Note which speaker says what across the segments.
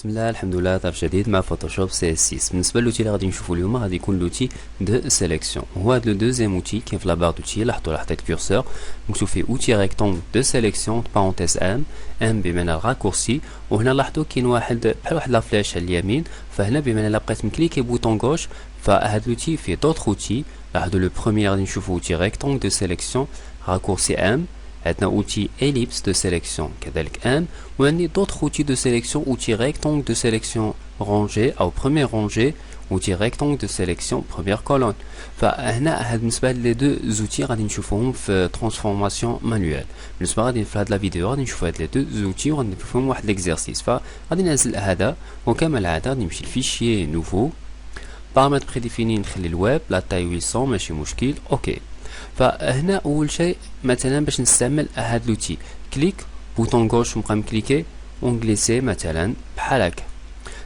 Speaker 1: بسم الله الحمد لله طرف جديد مع فوتوشوب سي اس 6. بالنسبه للوتي اللي غادي نشوفوا اليوم غادي يكون لوتي دو سيليكسيون. هو هذا لو دوزيام اوتي كاين في لابار دوتي. لاحظوا حطيت الكورسور مكتوب فيه اوتي ريكتونغ دو سيليكسيون بارونتيز ام بمعنى الراكورسي، وهنا لاحظوا كاين واحد بحال واحد لا فلاش على اليمين، فهنا بمعنى الا بقيت مكليكي بوطون غوش فهاد لوتي فيه دوطخ اوتي. لاحظوا لو بروميير غادي نشوفوا اوتي ريكتونغ دو سيليكسيون راكورسي ام، عندنا outil ellipse de sélection كذلك ان، وعندي d'autres outils de sélection outil rectangle de sélection rangée أو première rangée outil rectangle de sélection première colonne. فهنا هاد بالنسبة لي دو زوتي غادي نشوفوهم في transformation manuelle. بالنسبة غادي في هاد لا فيديو غادي نشوفو هاد لي دو زوتي وغادي نشوفوهم واحد ليكزيرسيس. فغادي ننزل هذا وكما العادة غادي نمشي لفيشيي نوفو بارامتر بريديفيني نخلي الويب لا تاي 800 ماشي مشكل اوكي. فهنا اول شيء مثلا باش نستعمل هاد لوتي كليك بوطون غوش ونبقى مكليكي ونجليسي مثلا بحال هكا.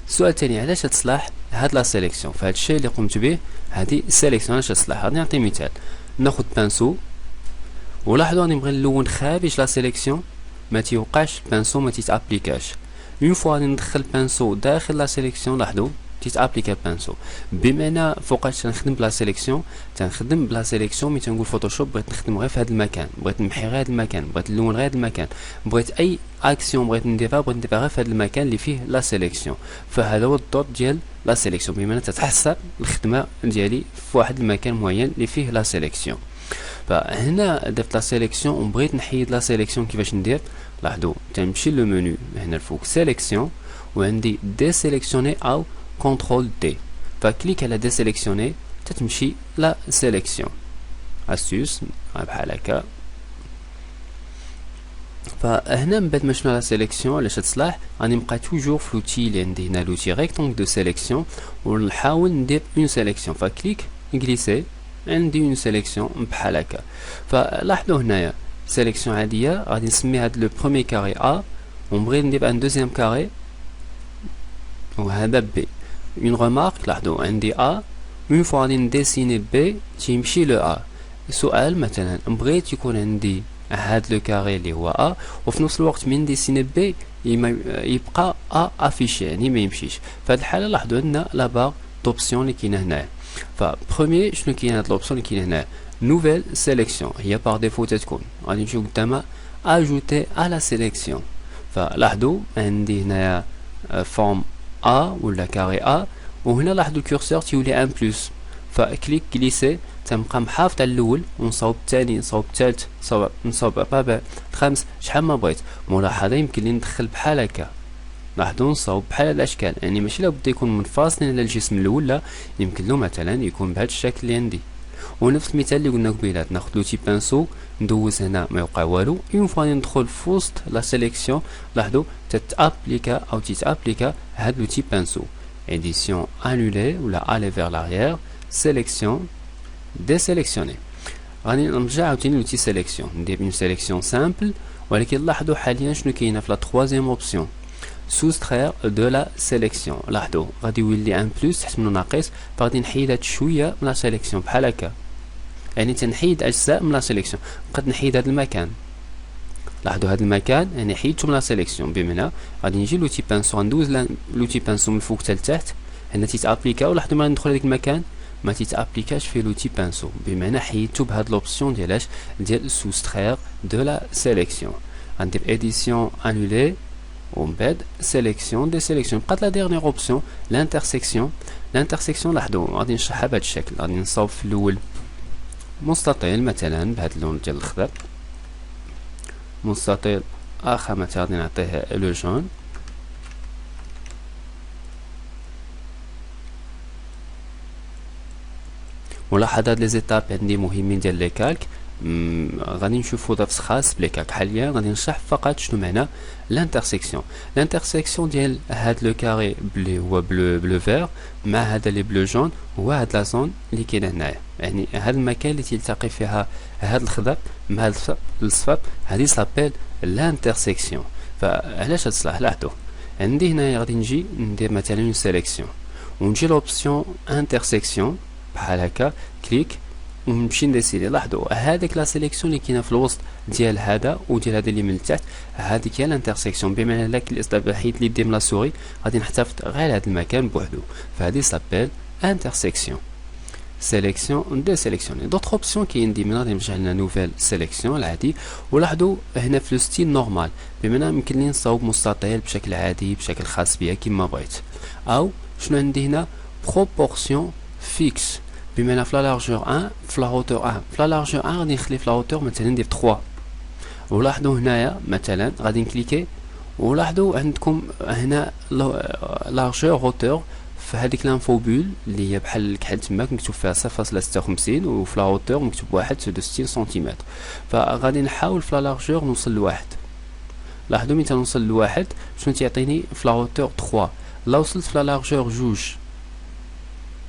Speaker 1: السؤال الثاني علاش تصلح هاد لا سيليكسيون؟ فهاد الشيء اللي قمت به هادي سيليكسيون علاش تصلح؟ غادي نعطي مثال، ناخذ بانسو ولاحظوا راني نبغي نلون خارج لا سيليكسيون ما تيوقعش البانسو ما تيتابليكاش. اون فوا غادي ندخل بانسو داخل لا سيليكسيون لاحظوا تيتابليكا بانسو. بمعنى فوقاش تنخدم بلا سيليكسيون تنخدم بلا سيليكسيون ملي تنقول فوتوشوب بغيت نخدم غير في هذا المكان، بغيت نمحي غير هذا المكان، بغيت نلون غير هذا المكان، بغيت اي اكسيون بغيت نديرها غير في هذا المكان اللي فيه لا سيليكسيون. فهذا هو الدور ديال لا سيليكسيون، بمعنى تتحسب الخدمه ديالي في واحد المكان معين اللي فيه لا سيليكسيون. فهنا درت لا سيليكسيون وبغيت نحيد لا سيليكسيون. كيفاش ندير؟ لاحظوا تنمشي لو منيو هنا الفوق سيليكسيون وعندي دي سيليكسيوني او كونترول دي، فكليك على دي سيليكسيوني تتمشي لا سيليكسيون اسيوس بحال هكا. فهنا من بعد ما شفنا لا سيليكسيون علاش تصلح غادي نبقى توجور في لوتي اللي عندي هنا لوتي ريكتونغ دو سيليكسيون ونحاول ندير اون سيليكسيون. فكليك غليسي عندي اون سيليكسيون بحال هكا. فلاحظوا هنايا سيليكسيون عاديه غادي نسمي هاد لو بروميير كاري ا ونبغي ندير ان دوزيام كاري وهذا بي. اون ريمارك لاحظوا عندي ا اون فوا غادي نديسيني بي تيمشي لو ا. سؤال مثلا بغيت يكون عندي هاد لو كاري اللي هو ا وفي نفس الوقت من نديسيني بي يبقى ا افيشي يعني ما يمشيش. في هاد الحاله لاحظوا عندنا لا بار دوبسيون اللي كاينه هنايا. فبروميير شنو كاين هاد لوبسيون اللي كاينه هنا نوفيل سيليكسيون هي بار ديفو تتكون غادي نشوف قدامها اجوتي ا لا سيليكسيون. فلاحظوا عندي هنايا فورم A ولا كاري A وهنا لاحظوا الكورسور تيولي ان بلس. فكليك غليسي تنبقى محافظ على الاول ونصاوب الثاني نصاوب الثالث نصاوب الرابع الخامس شحال ما بغيت. ملاحظه يمكن لي ندخل بحال هكا، لاحظوا نصاوب بحال الاشكال يعني ماشي لابد يكون منفصلين على الجسم الاول، لا يمكن له مثلا يكون بهذا الشكل اللي عندي. ونفس المثال اللي قلنا قبيلات ناخذ لوتي بانسو ندوز هنا ما يوقع والو. اون فوا ندخل في وسط لا سيليكسيون لاحظوا تتابليكا او تيتابليكا هاد لوتي بانسو اديسيون انولي ولا الي فير لاريير سيليكسيون ديسيليكسيوني. غادي نرجع عاوتاني لوتي سيليكسيون ندير اون سيليكسيون سامبل، ولكن لاحظوا حاليا شنو كاينه في لا تروازيام اوبسيون soustraire de la sélection. لاحظوا غادي يولي ان بلس تحت منو ناقص، فغادي نحيد هاد شويه من لا سيليكسيون بحال هكا يعني تنحيد اجزاء من لا سيليكسيون. نقد نحيد هاد المكان، لاحظوا هاد المكان يعني حيدته من لا سيليكسيون. بمعنى غادي نجي لوتي بانسو ندوز لوتي بانسو من الفوق حتى لتحت هنا تيتابليكا، ولاحظوا ما ندخل هذاك المكان ما تيتابليكاش في لوتي بانسو بمعنى حيدته بهاد لوبسيون ديال soustraire de la sélection. غندير اديسيون انولي ومن بعد سيليكسيون دي سيليكسيون. بقات لا ديرنيير اوبسيون لانترسيكسيون. لانترسيكسيون لاحظوا غادي نشرحها بهذا الشكل. غادي نصاوب في الاول مستطيل مثلا بهذا اللون ديال الخضر، مستطيل اخر مثلا غادي نعطيه لو جون، ولاحظ هاد لي زيتاب عندي مهمين ديال لي كالك. غادي نشوفوا درس خاص بلي كالك. حاليا غادي نشرح فقط شنو معنى لانترسيكسيون. لانترسيكسيون ديال هاد لو كاري بلي هو بلو فير مع هذا لي بلو جون هو هاد لا زون اللي كاينه هنايا، يعني هاد المكان اللي تلتقي فيها هاد الخضر مع هاد الصفر هادي سابيل لانترسيكسيون. فعلاش تصلح؟ لاحظوا عندي هنايا غادي نجي ندير مثلا اون سيليكسيون ونجي لوبسيون انترسيكسيون بحال هكا كليك ونمشي نديسيدي. لاحظوا هذيك لا سيليكسيون اللي كاينه في الوسط ديال هذا وديال هذا اللي من التحت، هذيك هي الانترسيكسيون، بمعنى داك الاصطباح حيت اللي ديم لا سوري غادي نحتفظ غير هذا المكان بوحدو، فهذه سابيل انترسيكسيون. سيليكسيون دي سيليكسيوني. دوطخ اوبسيون كاين ديما غادي نرجع لنا نوفيل سيليكسيون العادي. ولاحظوا هنا في لو ستيل نورمال، بمعنى يمكن لي نصاوب مستطيل بشكل عادي بشكل خاص بيا كيما بغيت، او شنو عندي هنا بروبورسيون فيكس، بمعنى في لا لارجور 1 في لا هوتور 1. في لا لارجور 1 غادي نخلي في لا هوتور مثلا ندير 3. ولاحظوا هنايا مثلا غادي نكليكي، ولاحظوا عندكم هنا لارجور هوتور في هذيك لانفوبول اللي هي بحال الكحل تماك مكتوب فيها 0.56، وفي لا هوتور مكتوب 61 سنتيمتر. فغادي نحاول في لا لارجور نوصل لواحد. لاحظوا ملي تنوصل لواحد شنو تيعطيني في لا هوتور 3. لا وصلت في لا لارجور جوج،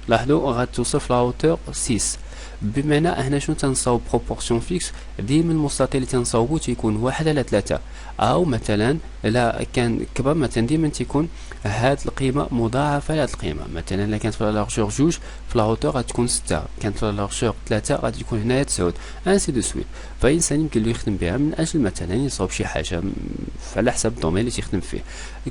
Speaker 1: لاحظوا غتوصل في لا هوتور 6. بمعنى هنا شنو تنصاوب بروبورسيون فيكس، ديما المستطيل اللي تنصاوبو تيكون 1/3، او مثلا الا كان كبر مثلا ديما تيكون هاد القيمه مضاعفه لهاد القيمه. مثلا الا كانت في لا لارجور جوج في لا هوتور غتكون 6، كانت في لا لارجور 3 غادي تكون هنايا 9، انسي دو سويت. فالانسان يمكن له يخدم بها من اجل مثلا يصاوب شي حاجه على حسب الدومين اللي تيخدم فيه.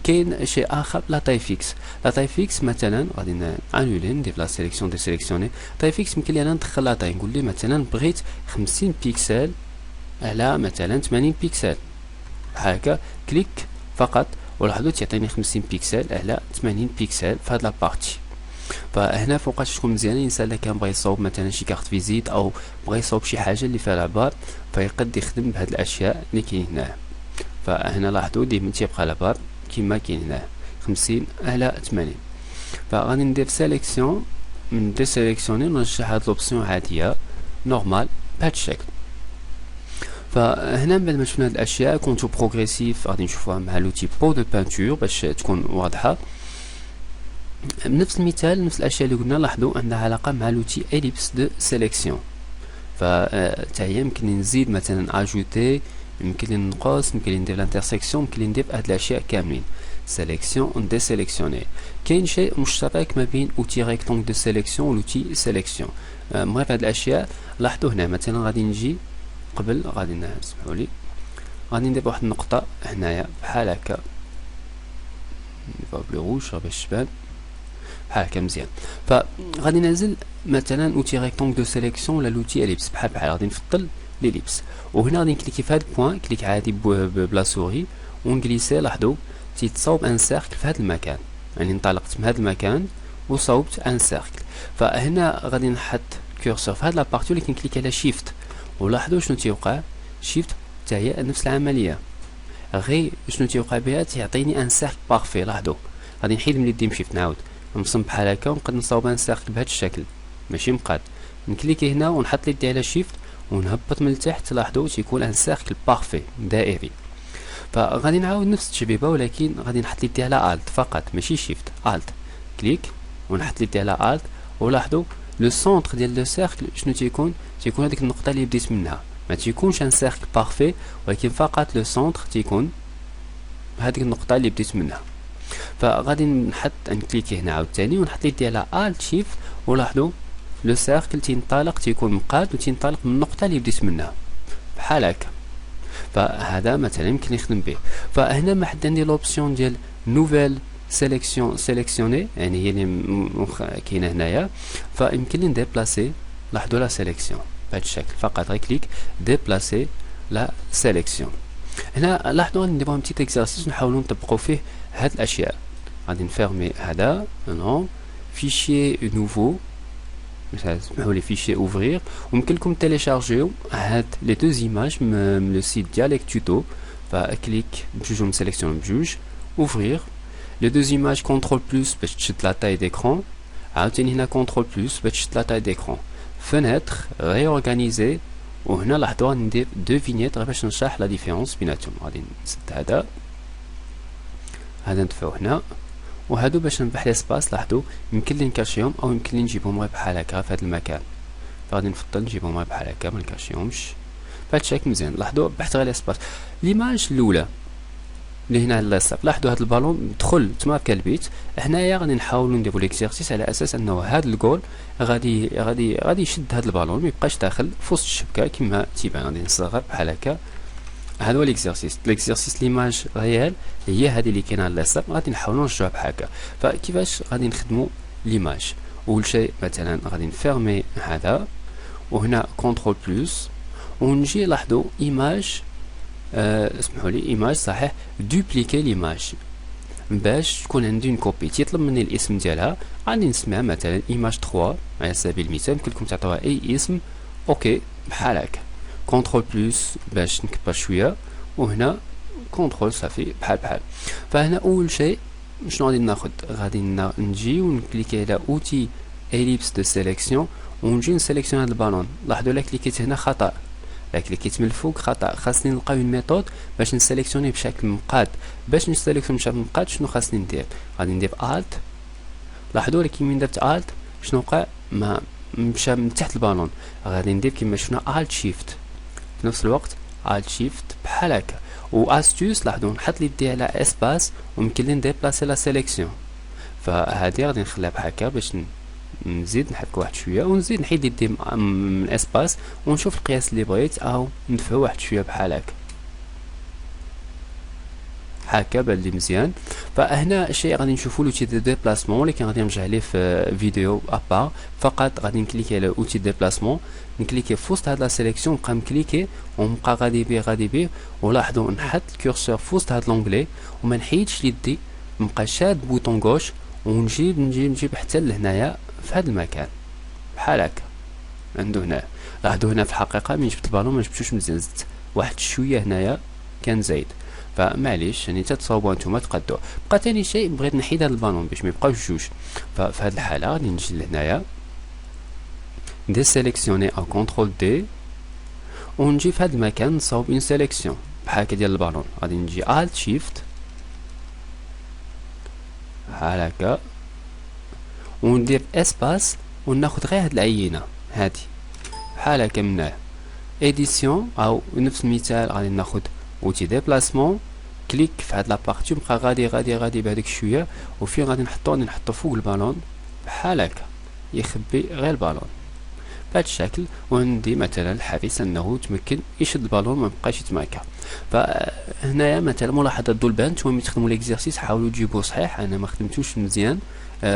Speaker 1: كاين شيء اخر لا تاي فيكس. لا تاي فيكس مثلا غادي انولي ندير لا سيليكسيون دي سيليكسيوني. تاي فيكس يمكن لي انا ندخل لا تاي، نقول لي مثلا بغيت 50 بيكسل على مثلا 80 بيكسل، هكا كليك فقط، ولاحظوا تعطيني 50 بيكسل على 80 بيكسل في هاد لابارتي. فهنا فوقاش تكون مزيانه الانسان اللي كان بغى يصاوب مثلا شي كارت فيزيت او بغى يصاوب شي حاجه اللي فيها لعبار، فيقد يخدم بهاد الاشياء اللي كاين هنا. فهنا لاحظوا ديما تيبقى لعبار كيما كاين هنا 50 على 80. فغادي ندير سيليكسيون من دي سيليكسيوني، نرجع هاد لوبسيون عاديه نورمال بهاد الشكل. فهنا بعد ما شفنا هاد الاشياء كونتور بروغريسيف غادي نشوفوها مع لوتي بو دو بانتور باش تكون واضحه. بنفس المثال نفس الاشياء اللي قلنا لاحظوا عندها علاقه مع لوتي اليبس دو سيليكسيون. فتا هي يمكن نزيد مثلا اجوتي، يمكن لي ننقص، يمكن لي ندير لانترسيكسيون، يمكن لي ندير هاد الاشياء كاملين. سيليكسيون دي سيليكسيوني. كاين شيء مشترك ما بين اوتي ريكتونغ دو سيليكسيون ولوتي سيليكسيون. المهم هاد الاشياء لاحظوا هنا مثلا غادي نجي قبل غادي نسمحوا لي غادي ندير واحد النقطه هنايا بحال هكا بلو روج باش تبان بحال هكا مزيان. فغادي ننزل مثلا اوتي ريكتونغ دو سيليكسيون ولا لوتي اليبس بحال غادي نفضل ليليبس، وهنا غادي نكليكي في هاد البوان كليك عادي بلا سوري ونجليسي. لاحظوا تيتصاوب ان سيركل في هاد المكان، يعني انطلقت من هاد المكان وصاوبت ان سيركل. فهنا غادي نحط كورسور في هاد لابارتي اللي كنكليك على شيفت، ولاحظوا شنو تيوقع شيفت حتى هي نفس العمليه، غير شنو تيوقع بها تيعطيني ان سيركل بارفي. لاحظوا غادي نحيد من يدي شيفت نعاود نصم بحال هكا ونقدر نصاوب ان سيركل بهذا الشكل ماشي مقاد. نكليكي هنا ونحط يدي على شيفت ونهبط من التحت، لاحظوا تيكون ان سيركل بارفي دائري. فغادي نعاود نفس التجربه ولكن غادي نحط يدي على الت فقط ماشي شيفت، الت كليك ونحط يدي على الت، ولاحظوا لو سونتر ديال لو سيركل شنو تيكون هذيك النقطه اللي بديت منها، ما تيكونش ان سيركل بارفي ولكن فقط لو سونتر تيكون هذيك النقطه اللي بديت منها. فغادي نحط نكليكي هنا عاوتاني ونحط يدي على الت شيفت، ولاحظوا لو سيركل تينطلق تيكون مقاد وتينطلق من النقطه اللي بديت منها بحال هكا. فهذا مثلا يمكن يخدم به. فهنا ما حد عندي لوبسيون ديال نوفيل سيليكسيوني، يعني هي اللي كاينه هنايا، فيمكن لي نديبلاسي. لاحظوا لا سيليكسيون بهذا الشكل فقط غير كليك ديبلاسي لا سيليكسيون. هنا لاحظوا غادي نديرو ان بتيت اكزرسيس نحاولوا نطبقوا فيه هاد الاشياء. غادي نفيرمي هذا نون فيشي نوفو، سمحوا لي فيشي اوفرير، ويمكن لكم تيليشارجيو هاد لي دو ايماج من لو سيت ديالك توتو. فكليك بجوج مسيليكسيون بجوج اوفرير لي دو ايماج كونترول بلس باش تشد لا تاي ديكرون، عاوتاني هنا كونترول بلس باش تشد لا تاي ديكرون، فنتر ريورغانيزي. وهنا لاحظوا غادي ندير دو فينيت باش نشرح لا ديفيرونس بيناتهم. غادي نسد هذا ندفعو هنا، وهادو باش نربح ليسباس لاحظوا يمكن لي نكاشيهم او يمكن لي نجيبهم غير بحال هكا في هذا المكان. فغادي نفضل نجيبهم غير بحال هكا ما نكاشيهمش بهذا الشكل مزيان. لاحظوا ربحت غير ليسباس. ليماج الاولى اللي هنا على اللاصق. لاحظوا هذا البالون دخل تما كالبيت. هنايا غادي نحاولوا نديروا ليكزيرسيس على اساس انه هذا الجول غادي يشد هذا البالون ما يبقاش داخل في وسط الشبكه كما تيبان. غادي نصغر بحال هكا. هذا هو ليكزيرسيس ليماج ريال هي هذه اللي كاينه على اللاصق. غادي نحاولوا نرجعوها بحال هكا. فكيفاش غادي نخدموا ليماج؟ اول شيء مثلا غادي نفيرمي هذا وهنا كونترول بلس ونجي لاحظوا ايماج اسمحوا لي ايماج صحيح دوبليكي ليماج باش تكون عندي كوبي. تيطلب مني الاسم ديالها غادي نسميها مثلا ايماج 3 على سبيل المثال. يمكن لكم تعطيوها اي اسم اوكي بحال هكا. كونترول بلس باش نكبر شويه وهنا كونترول صافي بحال. فهنا اول شيء شنو غادي ناخذ؟ غادي نجي ونكليكي على اوتي اليبس دو سيليكسيون ونجي نسيليكسيون هذا البالون. لاحظوا لا كليكيت هنا خطا، لا كليكيت من الفوق خطا. خاصني نلقاو اون ميثود باش نسيليكسيوني بشكل مقاد. باش نسيليكسيوني بشكل مقاد شنو خاصني ندير؟ غادي ندير الت. لاحظوا لكن من درت الت شنو وقع؟ ما مشى من تحت البالون. غادي ندير كيما شفنا الت شيفت في نفس الوقت الت شيفت بحال هكا. و استوس لاحظوا نحط يدي على اسباس ويمكن لي نديبلاسي لا سيليكسيون. فهذه غادي نخليها بحال هكا باش نزيد نحك واحد شويه ونزيد نحيد يدي من اسباس ونشوف القياس اللي بغيت او ندفعو واحد شويه بحال هكا. هكا بان لي مزيان. فهنا الشيء غادي نشوفوا لوتي دو ديبلاسمون ولكن غادي نرجع ليه في فيديو ابار. فقط غادي نكليكي على اوتي ديبلاسمون نكليكي في وسط هاد لا سيليكسيون نبقى مكليكي ونبقى غادي بيه ولاحظوا نحط الكورسور في وسط هاد لونغلي وما نحيدش يدي نبقى شاد بوطون غوش ونجيب حتى لهنايا في هذا المكان بحال هكا. عنده هنا لاحظوا هنا في الحقيقه من جبت البالون ما جبتوش مزيان زدت واحد شويه هنايا كان زايد. فمعليش يعني تتصاوبوا نتوما تقدوا. بقى ثاني شيء بغيت نحيد هذا البالون باش ما يبقاوش جوج. ففي هذه الحاله غادي نجي لهنايا ندير سيليكسيوني او كونترول دي ونجي في هذا المكان نصاوب اون سيليكسيون بحال هكا ديال البالون. غادي نجي الت شيفت بحال هكا وندير اسباس وناخذ غير هاد العينه هادي بحال هكا منها اديسيون او نفس المثال. غادي ناخذ اوتي ديبلاسمون كليك في هاد لابارتي ونبقى غادي بهذاك الشويه وفين غادي نحطو فوق البالون بحال هكا يخبي غير البالون بهذا الشكل. وندي مثلا الحارس انه تمكن يشد البالون ما بقاش يتماكا. فهنايا مثلا ملاحظه الدولبان نتوما ملي تخدموا ليكزيرسيس حاولوا تجيبوه صحيح. انا ما خدمتوش مزيان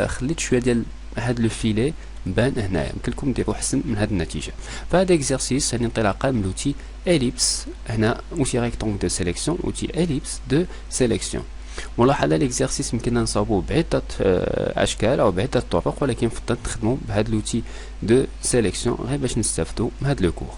Speaker 1: خليت شويه ديال هاد لو فيلي بان هنايا. يمكن لكم ديروا احسن من هاد النتيجه. فهذا اكزرسيس هذه انطلاقه من لوتي اليبس. هنا اوتي ريكتونغ دو سيليكسيون اوتي اليبس دو سيليكسيون. ملاحظه الاكزرسيس يمكننا نصاوبوه بعده اشكال او بعده طرق ولكن نفضل نخدموا بهذا لوتي دو سيليكسيون غير باش نستافدوا من هذا لو كور.